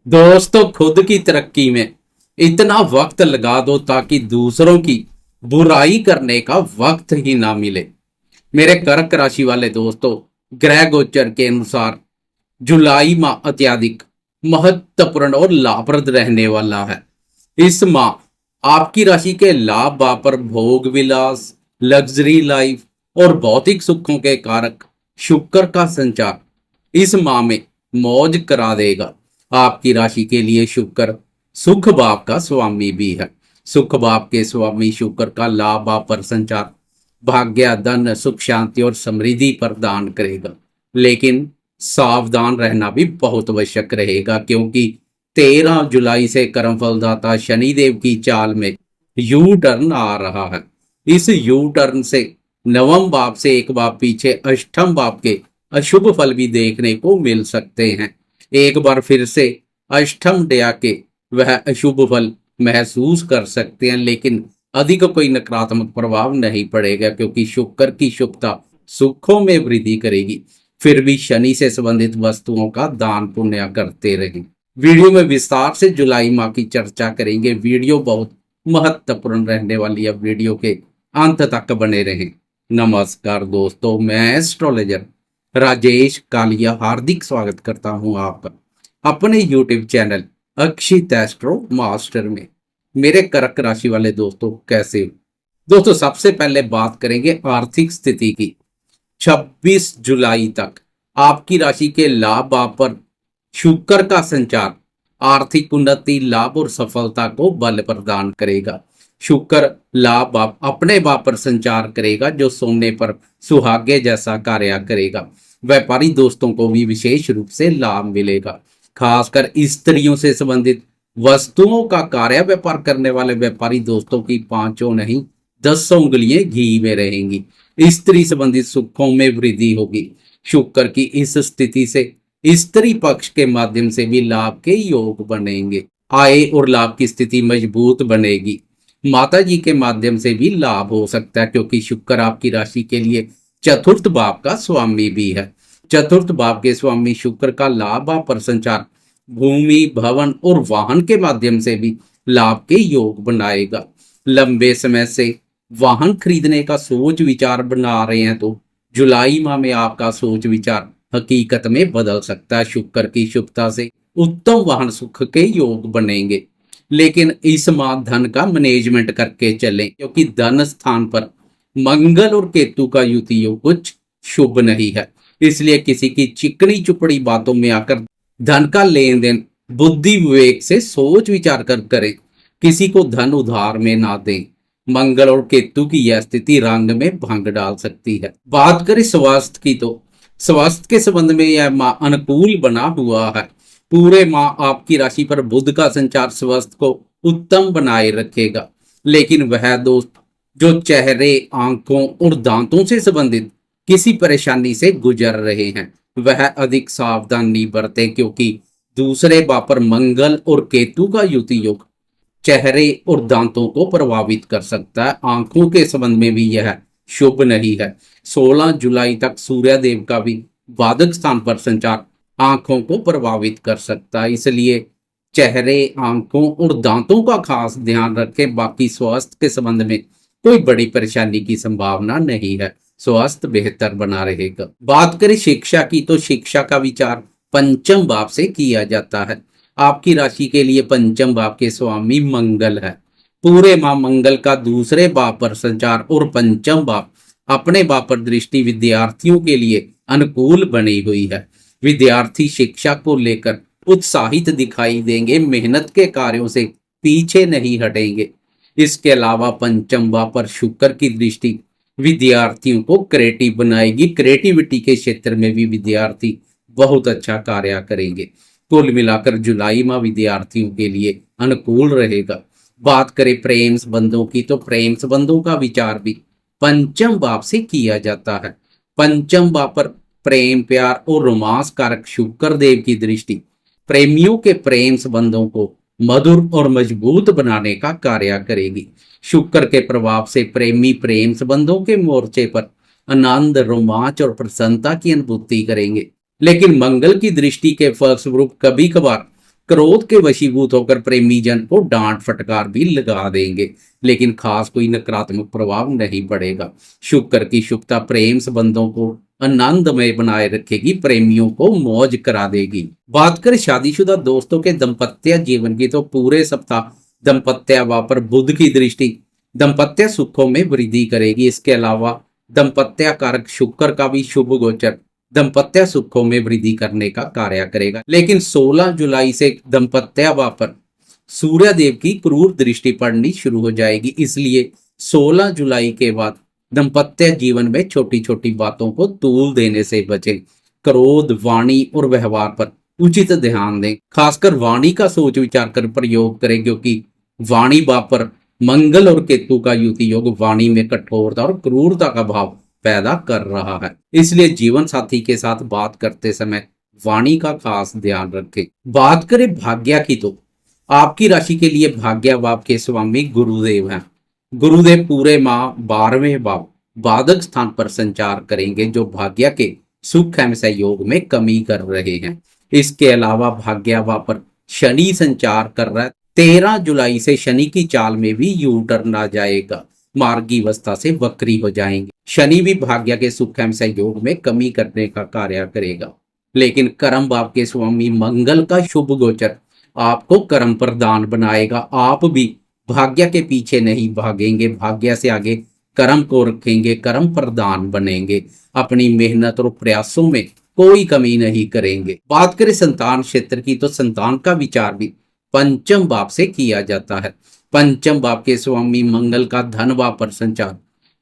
दोस्तों, खुद की तरक्की में इतना वक्त लगा दो ताकि दूसरों की बुराई करने का वक्त ही ना मिले। मेरे कर्क राशि वाले दोस्तों, ग्रह गोचर के अनुसार जुलाई माह अत्यधिक महत्वपूर्ण और लाभप्रद रहने वाला है। इस माह आपकी राशि के लाभ भाव पर भोग विलास, लग्जरी लाइफ और भौतिक सुखों के कारक शुक्र का संचार इस माह में मौज करा देगा। आपकी राशि के लिए शुक्र सुख भाव का स्वामी भी है। सुख भाव के स्वामी शुक्र का लाभ भाव पर संचार भाग्य, धन, सुख, शांति और समृद्धि प्रदान करेगा। लेकिन सावधान रहना भी बहुत आवश्यक रहेगा, क्योंकि 13 जुलाई से कर्मफलदाता शनिदेव की चाल में यू टर्न आ रहा है। इस यू टर्न से नवम भाव से एक भाव पीछे अष्टम भाव के अशुभ फल भी देखने को मिल सकते हैं। एक बार फिर से अष्टम दया के वह अशुभ फल महसूस कर सकते हैं, लेकिन अधिक कोई नकारात्मक प्रभाव नहीं पड़ेगा, क्योंकि शुक्र की शुभता सुखों में वृद्धि करेगी। फिर भी शनि से संबंधित वस्तुओं का दान पुण्य करते रहें। वीडियो में विस्तार से जुलाई माह की चर्चा करेंगे। वीडियो बहुत महत्वपूर्ण रहने वाली है, वीडियो के अंत तक बने रहें। नमस्कार दोस्तों, मैं एस्ट्रोलॉजर राजेश कालिया हार्दिक स्वागत करता हूं आपका अपने यूट्यूब चैनल अक्षित एस्ट्रो मास्टर में। मेरे कर्क राशि वाले दोस्तों, कैसे हो दोस्तों? सबसे पहले बात करेंगे आर्थिक स्थिति की। 26 जुलाई तक आपकी राशि के लाभ भाव पर शुक्र का संचार आर्थिक उन्नति, लाभ और सफलता को बल प्रदान करेगा। शुक्र लाभ भाव अपने भाव पर संचार करेगा, जो सोने पर सुहागे जैसा कार्य करेगा। व्यापारी दोस्तों को भी विशेष रूप से लाभ मिलेगा। खासकर स्त्रियों से संबंधित वस्तुओं का कार्य व्यापार करने वाले व्यापारी दोस्तों की 5 नहीं 10 उंगलियां घी में रहेंगी। स्त्री संबंधित सुखों में वृद्धि होगी। शुक्र की इस स्थिति से स्त्री पक्ष के माध्यम से भी लाभ के योग बनेंगे। आय और लाभ की स्थिति मजबूत बनेगी। माता जी के माध्यम से भी लाभ हो सकता है, क्योंकि शुक्र आपकी राशि के लिए चतुर्थ भाव का स्वामी भी है। चतुर्थ भाव के स्वामी शुक्र का लाभ भाव पर संचार भूमि, भवन और वाहन के माध्यम से भी लाभ के योग बनाएगा। लंबे समय से वाहन खरीदने का सोच विचार बना रहे हैं तो जुलाई माह में आपका सोच विचार हकीकत में बदल सकता है। शुक्र की शुभता से उत्तम वाहन सुख के योग बनेंगे। लेकिन इस माह धन का मैनेजमेंट करके चलें, क्योंकि धन स्थान पर मंगल और केतु का युति योग कुछ शुभ नहीं है। इसलिए किसी की चिकनी चुपड़ी बातों में आकर धन का लेन देन बुद्धि विवेक से सोच विचार कर करें। किसी को धन उधार में ना दें। मंगल और केतु की यह स्थिति रंग में भंग डाल सकती है। बात करें स्वास्थ्य की, तो स्वास्थ्य के संबंध में यह माह अनुकूल बना हुआ है। पूरे माह आपकी राशि पर बुध का संचार स्वास्थ्य को उत्तम बनाए रखेगा। लेकिन वह दोस्त जो चेहरे, आंखों और दांतों से संबंधित किसी परेशानी से गुजर रहे हैं, वह अधिक सावधानी बरते, क्योंकि दूसरे भाव पर मंगल और केतु का युति योग चेहरे और दांतों को प्रभावित कर सकता है। आंखों के संबंध में भी यह शुभ नहीं है। 16 जुलाई तक सूर्य देव का भी बाधक स्थान पर संचार आंखों को प्रभावित कर सकता है। इसलिए चेहरे, आंखों और दांतों का खास ध्यान रखें। बाकी स्वास्थ्य के संबंध में कोई बड़ी परेशानी की संभावना नहीं है। स्वास्थ्य बेहतर बना रहेगा। बात करें शिक्षा की, तो शिक्षा का विचार पंचम भाव से किया जाता है। आपकी राशि के लिए पंचम भाव के स्वामी मंगल है। पूरे माह मंगल का दूसरे भाव पर संचार और पंचम भाव अपने भाव पर दृष्टि विद्यार्थियों के लिए अनुकूल बनी हुई है। विद्यार्थी शिक्षा को लेकर उत्साहित दिखाई देंगे, मेहनत के कार्यों से पीछे नहीं हटेंगे। इसके अलावा पंचम भाव पर शुक्र की दृष्टि विद्यार्थियों को क्रिएटिव बनाएगी। क्रिएटिविटी के क्षेत्र में भी विद्यार्थी बहुत अच्छा कार्य करेंगे। कुल मिलाकर जुलाई माह विद्यार्थियों के लिए अनुकूल रहेगा। बात करें प्रेम संबंधों की, तो प्रेम संबंधों का विचार भी पंचम भाव से किया जाता है। पंचम भाव पर प्रेम, प्यार और रोमांस कारक शुक्र देव की दृष्टि प्रेमियों के प्रेम संबंधों को मधुर और मजबूत बनाने का कार्य करेगी। शुक्र के प्रभाव से प्रेमी प्रेम संबंधों के मोर्चे पर आनंद, रोमांच और प्रसन्नता की अनुभूति करेंगे। लेकिन मंगल की दृष्टि के फलस्वरूप कभी कभार क्रोध के वशीभूत होकर प्रेमी जन को डांट फटकार भी लगा देंगे, लेकिन खास कोई नकारात्मक प्रभाव नहीं पड़ेगा। शुक्र की शुभता प्रेम संबंधों को आनंदमय बनाए रखेगी, प्रेमियों को मौज करा देगी। बात करें शादीशुदा दोस्तों के दाम्पत्य जीवन की, तो पूरे सप्ताह दाम्पत्य भाव पर बुध की दृष्टि दाम्पत्य सुखों में वृद्धि करेगी। इसके अलावा दाम्पत्य कारक शुक्र का भी शुभ गोचर दाम्पत्य सुखों में वृद्धि करने का कार्य करेगा। लेकिन 16 जुलाई से दाम्पत्य भाव पर सूर्य देव की क्रूर दृष्टि पड़नी शुरू हो जाएगी, इसलिए 16 जुलाई के बाद दाम्पत्य जीवन में छोटी छोटी बातों को तूल देने से बचें। क्रोध, वाणी और व्यवहार पर उचित ध्यान दें। खासकर वाणी का सोच विचार कर प्रयोग करें, क्योंकि वाणी भाव पर मंगल और केतु का युति योग वाणी में कठोरता और क्रूरता का भाव पैदा कर रहा है। इसलिए जीवन साथी के साथ बात करते समय वाणी का खास ध्यान रखें। बात करें भाग्य की, तो आपकी राशि के लिए भाग्य भाव के स्वामी गुरुदेव हैं। गुरुदेव पूरे माह 12वें भाव बाधक स्थान पर संचार करेंगे, जो भाग्य के सुख एवं सहयोग में कमी कर रहे हैं। इसके अलावा भाग्य भाव पर शनि संचार कर रहा है। 13 जुलाई से शनि की चाल में भी यू टर्न आ जाएगा, मार्गी अवस्था से वक्री हो जाएंगे। शनि भी भाग्य के सुख एवं सहयोग में कमी करने का कार्य करेगा, लेकिन कर्म भाव के स्वामी मंगल का शुभ गोचर आपको कर्म प्रदान बनाएगा। आप भी भाग्य के पीछे नहीं भागेंगे, भाग्य से आगे कर्म को रखेंगे, कर्म प्रदान बनेंगे। अपनी मेहनत और प्रयासों में कोई कमी नहीं करेंगे। बात करें संतान क्षेत्र की, तो संतान का विचार भी पंचम भाव से किया जाता है। पंचम भाव के स्वामी मंगल का धन भाव पर संचार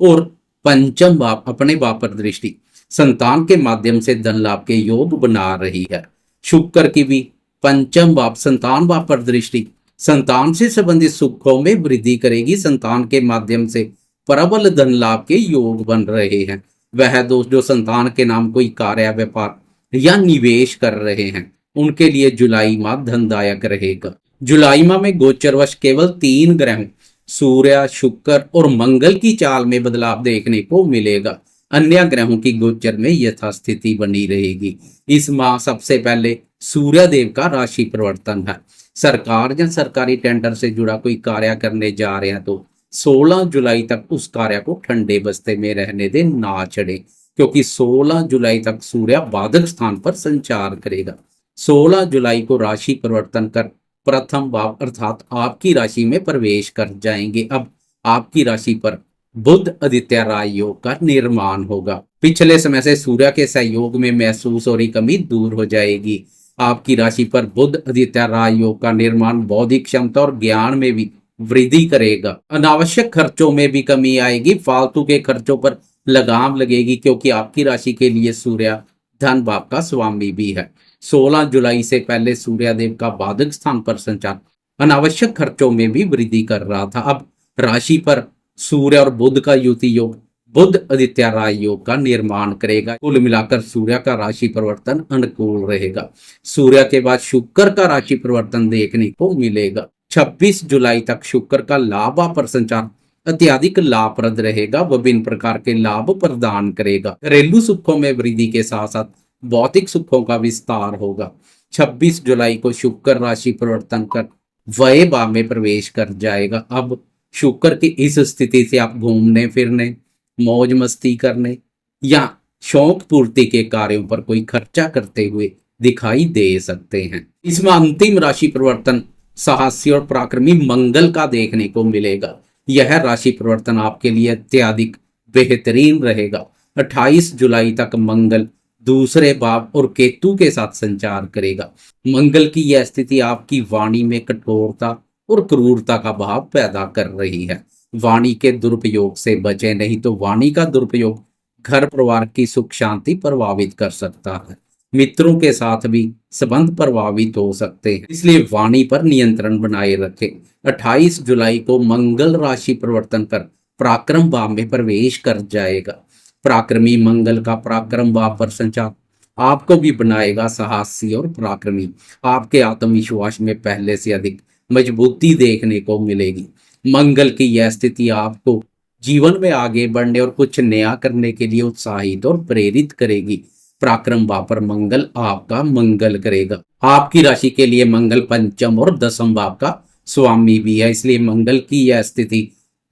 और पंचम भाव अपने भाव पर दृष्टि संतान के माध्यम से धन लाभ के योग बना रही है। शुक्र की भी पंचम भाव संतान भाव पर दृष्टि संतान से संबंधित सुखों में वृद्धि करेगी। संतान के माध्यम से प्रबल धन लाभ के योग बन रहे हैं। वह दोस्त जो संतान के नाम कोई कार्य, व्यापार या निवेश कर रहे हैं, उनके लिए जुलाई माह धनदायक रहेगा। जुलाई माह में गोचरवश केवल 3 ग्रहों सूर्य, शुक्र और मंगल की चाल में बदलाव देखने को मिलेगा। अन्य ग्रहों की गोचर में यथास्थिति बनी रहेगी। इस माह सबसे पहले सूर्य देव का राशि परिवर्तन है। सरकार या सरकारी टेंडर से जुड़ा कोई कार्य करने जा रहे हैं, तो 16 जुलाई तक उस कार्य को ठंडे बस्ते में रहने दें, ना चढ़े, क्योंकि 16 जुलाई तक सूर्य बाधक स्थान पर संचार करेगा। 16 जुलाई को राशि परिवर्तन कर प्रथम भाव अर्थात आपकी राशि में प्रवेश कर जाएंगे। अब आपकी राशि पर बुध आदित्य राय योग का निर्माण होगा। पिछले समय से सूर्य के सहयोग में महसूस हो रही कमी दूर हो जाएगी। आपकी राशि पर बुध आदित्य राय योग का निर्माण बौद्धिक क्षमता और ज्ञान में भी वृद्धि करेगा। अनावश्यक खर्चों में भी कमी आएगी। फालतू के खर्चों पर लगाम लगेगी, क्योंकि आपकी राशि के लिए सूर्य धन भाव का स्वामी भी है। 16 जुलाई से पहले सूर्यदेव का बाधक स्थान पर संचार अनावश्यक खर्चों में भी वृद्धि कर रहा था। अब राशि पर सूर्य और बुध का युति योग बुध आदित्य राय योग का निर्माण करेगा। कुल मिलाकर सूर्य का राशि परिवर्तन अनुकूल रहेगा। सूर्य के बाद शुक्र का राशि परिवर्तन देखने को मिलेगा। 26 जुलाई तक शुक्र का लाभ पर संचार अत्यधिक लाभप्रद रहेगा। विभिन्न प्रकार के लाभ प्रदान करेगा। घरेलू सुखों में वृद्धि के साथ साथ भौतिक सुखों का विस्तार होगा। 26 जुलाई को शुक्र राशि परिवर्तन कर व्यय भाव में प्रवेश कर जाएगा। अब शुक्र की इस स्थिति से आप घूमने फिरने, मौज मस्ती करने या शौक पूर्ति के कार्यों पर कोई खर्चा करते हुए दिखाई दे सकते हैं। इसमें अंतिम राशि परिवर्तन साहसी और पराक्रमी मंगल का देखने को मिलेगा। यह राशि परिवर्तन आपके लिए अत्यधिक बेहतरीन रहेगा। 28 जुलाई तक मंगल दूसरे भाव और केतु के साथ संचार करेगा। मंगल की यह स्थिति आपकी वाणी में कठोरता और क्रूरता का भाव पैदा कर रही है। वाणी के दुरुपयोग से बचे, नहीं तो वाणी का दुरुपयोग घर परिवार की सुख शांति प्रभावित कर सकता है। मित्रों के साथ भी संबंध प्रभावित हो सकते हैं, इसलिए वाणी पर नियंत्रण बनाए रखें। 28 जुलाई को मंगल राशि परिवर्तन कर पराक्रम भाव में प्रवेश कर जाएगा। पराक्रमी मंगल का पराक्रम भाव पर संचार आपको भी बनाएगा साहसी और पराक्रमी। आपके आत्मविश्वास में पहले से अधिक मजबूती देखने को मिलेगी। मंगल की यह स्थिति आपको जीवन में आगे बढ़ने और कुछ नया करने के लिए उत्साहित और प्रेरित करेगी। पराक्रम भाव पर मंगल आपका मंगल करेगा। आपकी राशि के लिए मंगल पंचम और दसम भाव का स्वामी भी है, इसलिए मंगल की यह स्थिति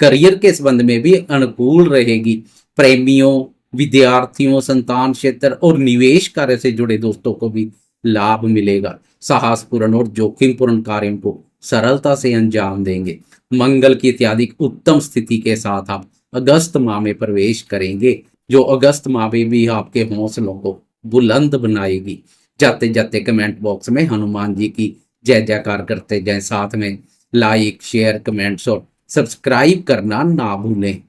करियर के संबंध में भी अनुकूल रहेगी। प्रेमियों, विद्यार्थियों, संतान क्षेत्र और निवेश कार्य से जुड़े दोस्तों को भी लाभ मिलेगा। साहसपूर्ण और जोखिमपूर्ण कार्यों को सरलता से अंजाम देंगे। मंगल की अत्यधिक उत्तम स्थिति के साथ आप अगस्त माह में प्रवेश करेंगे, जो अगस्त माह में भी आपके हौसलों को बुलंद बनाएगी। जाते जाते कमेंट बॉक्स में हनुमान जी की जय जयकार करते जाएं, साथ में लाइक, शेयर, कमेंट्स और सब्सक्राइब करना ना भूलें।